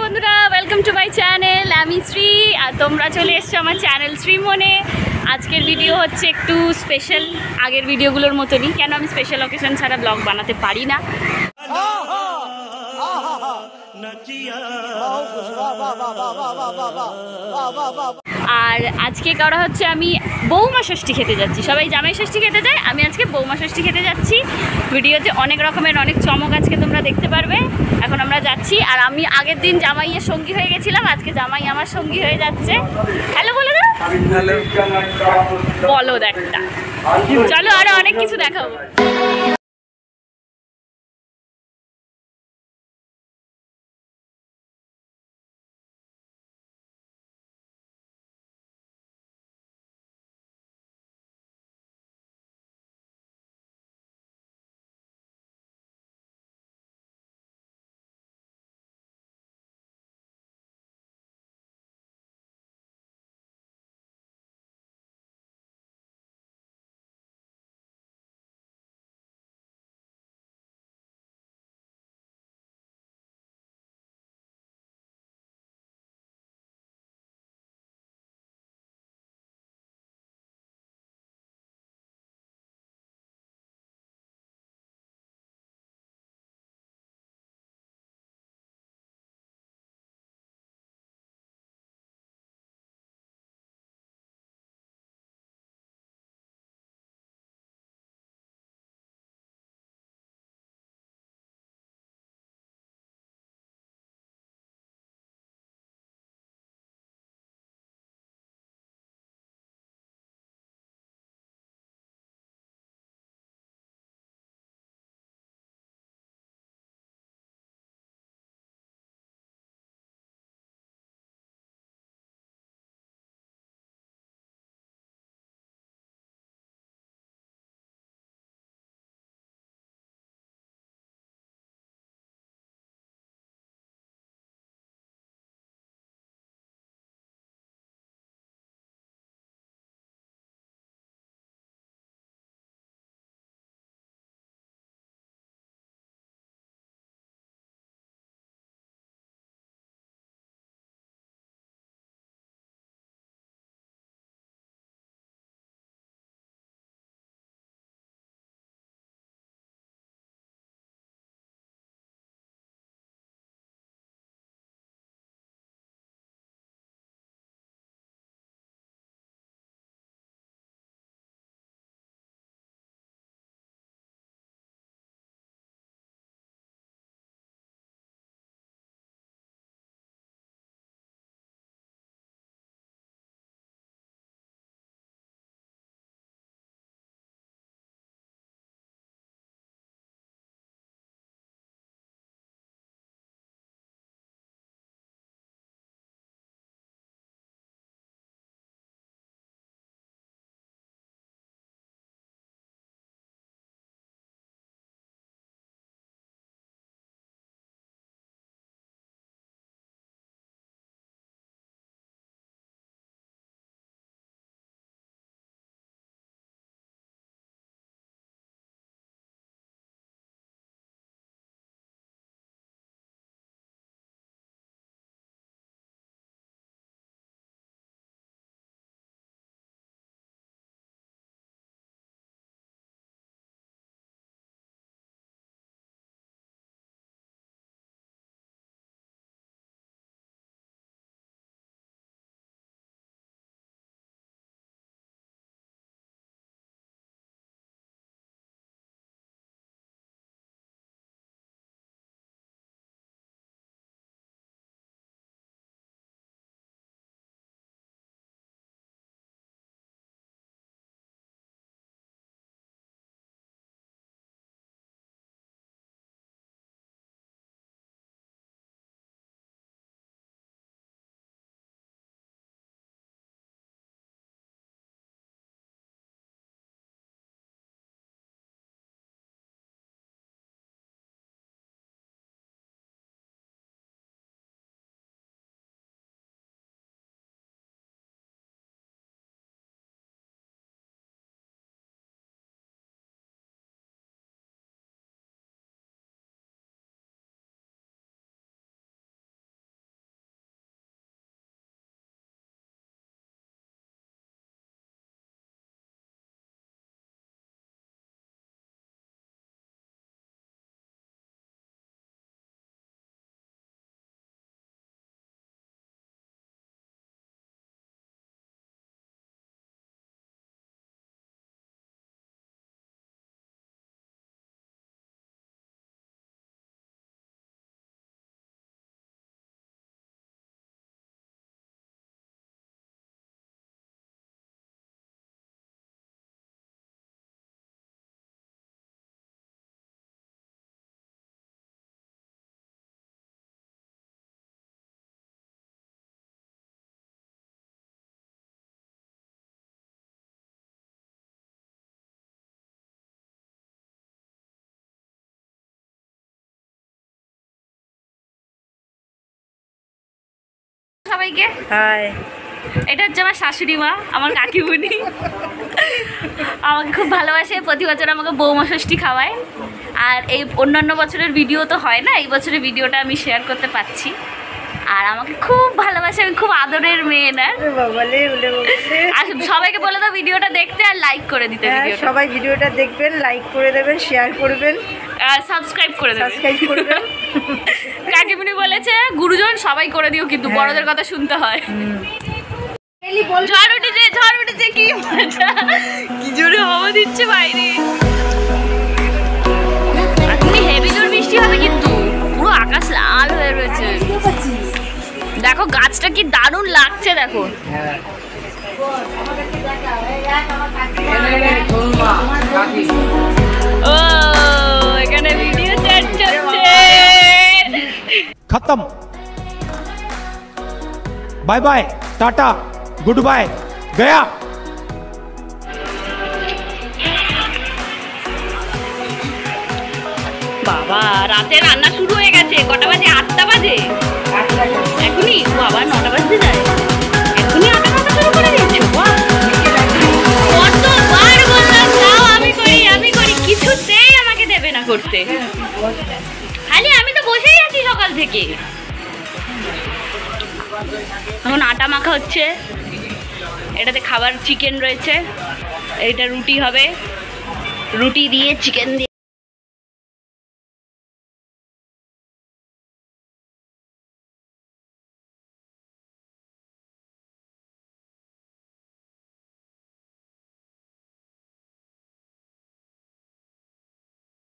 বন্ধুরা, welcome to my channel. আমি শ্রী আর তোমরা চলে এসছো আমার চ্যানেল শ্রী মনে। আজকের ভিডিও হচ্ছে একটু স্পেশাল, আগের ভিডিওগুলোর মতনই। কেন আমি স্পেশাল অকেশন ছাড়া ব্লগ বানাতে পারি না। আর আজকে করা হচ্ছে, আমি বৌমা ষষ্ঠী খেতে যাচ্ছি। সবাই জামাই ষষ্ঠী খেতে যায়, আমি আজকে বৌমা ষষ্ঠী খেতে যাচ্ছি। ভিডিওতে অনেক রকমের অনেক চমক আজকে তোমরা দেখতে পারবে। এখন আমরা যাচ্ছি, আর আমি আগের দিন জামাইয়ের সঙ্গী হয়ে গেছিলাম, আজকে জামাই আমার সঙ্গী হয়ে যাচ্ছে। হ্যালো বলে দাও। বলো একটা, চলো আরো অনেক কিছু দেখাবো। সবাইকে। হাই। এটা হচ্ছে আমার শাশুড়ি মা, আমার কাকিমুনি। আমাকে খুব ভালোবাসে, প্রতি বছর আমাকে বৌমা ষষ্ঠী খাওয়ায়। আর এই অন্যান্য বছরের ভিডিও তো হয় না, এই বছরের ভিডিওটা আমি শেয়ার করতে পারছি। আর আমাকে খুব ভালোবাসে, আমি খুব আদরের মেয়ে না। আর সবাইকে বলে দাও ভিডিওটা দেখতে আর লাইক করে দিতে। সবাই ভিডিওটা দেখবেন, লাইক করে দেবেন, শেয়ার করবেন আর সাবস্ক্রাইব করে দেবেন। কাকিমুনি বলেছে গুরুজন সবাই করে দিও, কিন্তু বড়দের কথা শুনতে হয়। ঝড় উঠেছে, কি মজা, কি জোরে হাওয়া দিচ্ছে বাইরে। এখনই হেভি জোর বৃষ্টি হবে, কিন্তু পুরো আকাশ লাল হয়ে রয়েছে। দেখো গাছটা কি দারুণ লাগছে, দেখো। ও এখানে ভিডিও চ্যাট চলছে। खत्म, बाय बाय, टाटा, गुड बाय, गया। বাবা রাতে রান্না শুরু হয়ে গেছে। কটা বাজে? 8টা বাজে এখনই। বাবা 9টা বাজতে যায় এখনই, 8টা রান্না শুরু করে দিয়েছো। কতবার বললাম যাও, আমি করি, কিছুতেই আমাকে দেবে না করতে। খালি আমি তো বসেই আছি সকাল থেকে। এখন আটা মাখা হচ্ছে, এটাতে খাবার চিকেন রয়েছে, এটা রুটি হবে, রুটি দিয়ে চিকেন দিয়ে।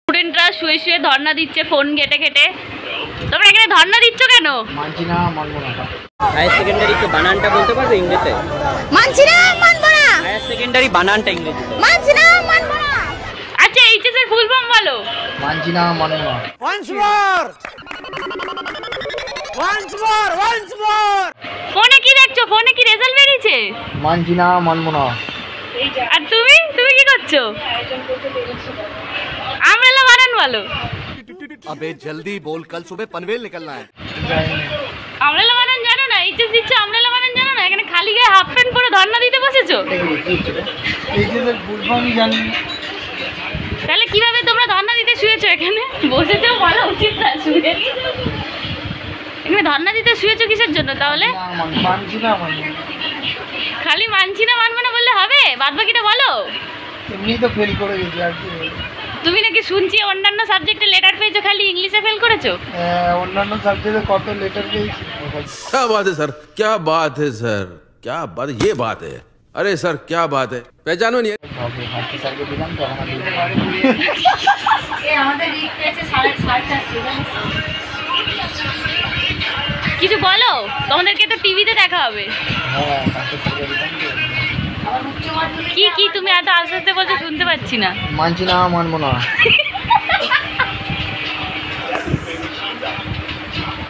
স্টুডেন্টরা শুয়ে শুয়ে ধর্ণা দিচ্ছে, ফোন ঘেটে ঘেটে। তোমরা এখানে ধর্ণা দিচ্ছ কেন? মানছি না, মানবো না। হায়ার সেকেন্ডারি কে বানানটা বলতে পারবে ইংরেজিতে? মানছি না, মানবো না। হায়ার সেকেন্ডারি বানানটা ইংরেজিতে? মানছি না, মানবো না। আচ্ছা এইচএস এর ফুল ফর্ম বলো। মানছি না, মানবো না। Once more, once more, once more. ফোনে কি দেখছো? ফোনে কি রেজাল্ট বেরিয়েছে? মানছি না, মানবো না। আর তুমি কি করছো? আমরেলা বানান বলো। अबे जल्दी बोल, कल सुबह पनवेल निकलना है। আমরেলা বানান জানো না? এইচএস দিচ্ছ, আমরেলা বানান জানো না? এখানে খালি গায়ে হাফ প্যান্ট পরে ধর্ণা দিতে বসেছো? এইচএসের ফুল ফর্মই জানি। তাহলে কিভাবে তোমরা ধর্ণা দিতে শুয়েছো? এখানে বসেছো বলা উচিত না, শুয়ে এখানে ধর্ণা দিতে শুয়েছো কিসের জন্য তাহলে? মানছি না, মানবো না। খালি মানছি না মানবো না বললে হবে? বাদ বাকিটা বলো। এমনি তো ফেল করে গেছি, আর কি। তুমি নাকি শুনছি অন্যান্য সাবজেক্টে লেটার পেয়েছো, খালি ইংলিশে ফেল করেছো? অন্যান্য সাবজেক্টে কত লেটার পেয়েছি। क्या बात है सर, क्या बात है सर, क्या बात, ये बात है। अरे सर क्या बात है, पहचानो नहीं है। ভারতী স্যারকে দিলাম তো আমার কিছু বলো, তোমাদেরকে তো টিভিতে দেখা হবে। হ্যাঁ, ভারতী স্যারকে দিলাম তো। কি তুমি এত আস্তে আস্তে বলছো, শুনতে পাচ্ছি না। মানছি না, মানবো না।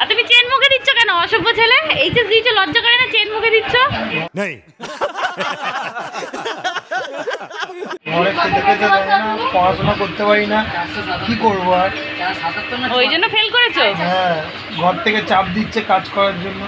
আর তুমি চেন মুখে দিচ্ছ কেন? অসভ্য ছেলে, এইচএস দিচ্ছ, লজ্জা করে না? চেন মুখে দিচ্ছ। नहीं, ঘরে খেতে খেতে পারি না, পড়াশোনা করতে পারি না, কি করবো আর? ওই জন্য ফেল করেছো? হ্যাঁ, ঘর থেকে চাপ দিচ্ছে কাজ করার জন্য।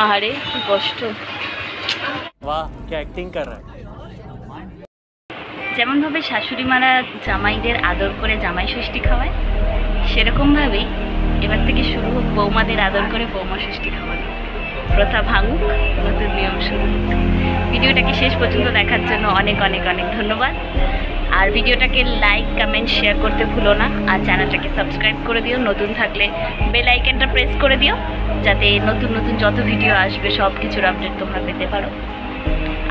আহারে কি কষ্ট। বাহ, কি অ্যাক্টিং কর রহা है। যেমনভাবে শাশুড়ি মারা জামাইদের আদর করে জামাই ষষ্ঠী খাওয়ায়, সেরকমভাবেই এবার থেকে শুরু হোক বৌমাদের আদর করে বৌমা ষষ্ঠী খাওয়ানো। প্রথা ভাঙুক, নতুন নিয়ম শুরু হোক। ভিডিওটাকে শেষ পর্যন্ত দেখার জন্য অনেক অনেক অনেক ধন্যবাদ। আর ভিডিওটাকে লাইক কমেন্ট শেয়ার করতে ভুলো না। আর চ্যানেলটাকে সাবস্ক্রাইব করে দিও, নতুন থাকলে বেল আইকনটা প্রেস করে দিও, যাতে নতুন নতুন যত ভিডিও আসবে সব কিছুর আপডেট তোমরা পেতে পারো।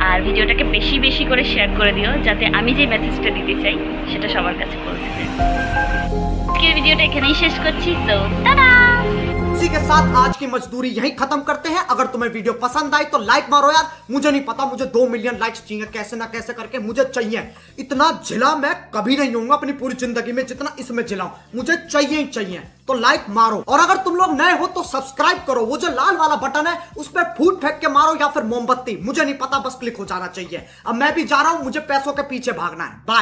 আর ভিডিওটাকে বেশি বেশি করে শেয়ার করে দিও, যাতে আমি যে মেসেজটা দিতে চাই সেটা সবার কাছে পৌঁছে যায়। আজকের ভিডিওটা এখানেই শেষ করছি, তো টাটা। इसी के साथ आज की मजदूरी यहीं खत्म करते हैं। अगर तुम्हें वीडियो पसंद आई तो लाइक मारो यार। मुझे नहीं पता, मुझे 2 मिलियन लाइक्स चाहिए, कैसे ना कैसे करके मुझे चाहिए। इतना झिला मैं कभी नहीं होऊंगा अपनी पूरी जिंदगी में जितना इसमें झिलाऊं, मुझे चाहिए ही चाहिए। तो लाइक मारो, और अगर तुम लोग नए हो तो सब्सक्राइब करो। वो जो लाल वाला बटन है उस पर फूट फेंक के मारो, या फिर मोमबत्ती, मुझे नहीं पता, बस क्लिक हो जाना चाहिए। अब मैं भी जा रहा हूं, मुझे पैसों के पीछे भागना है। बाय।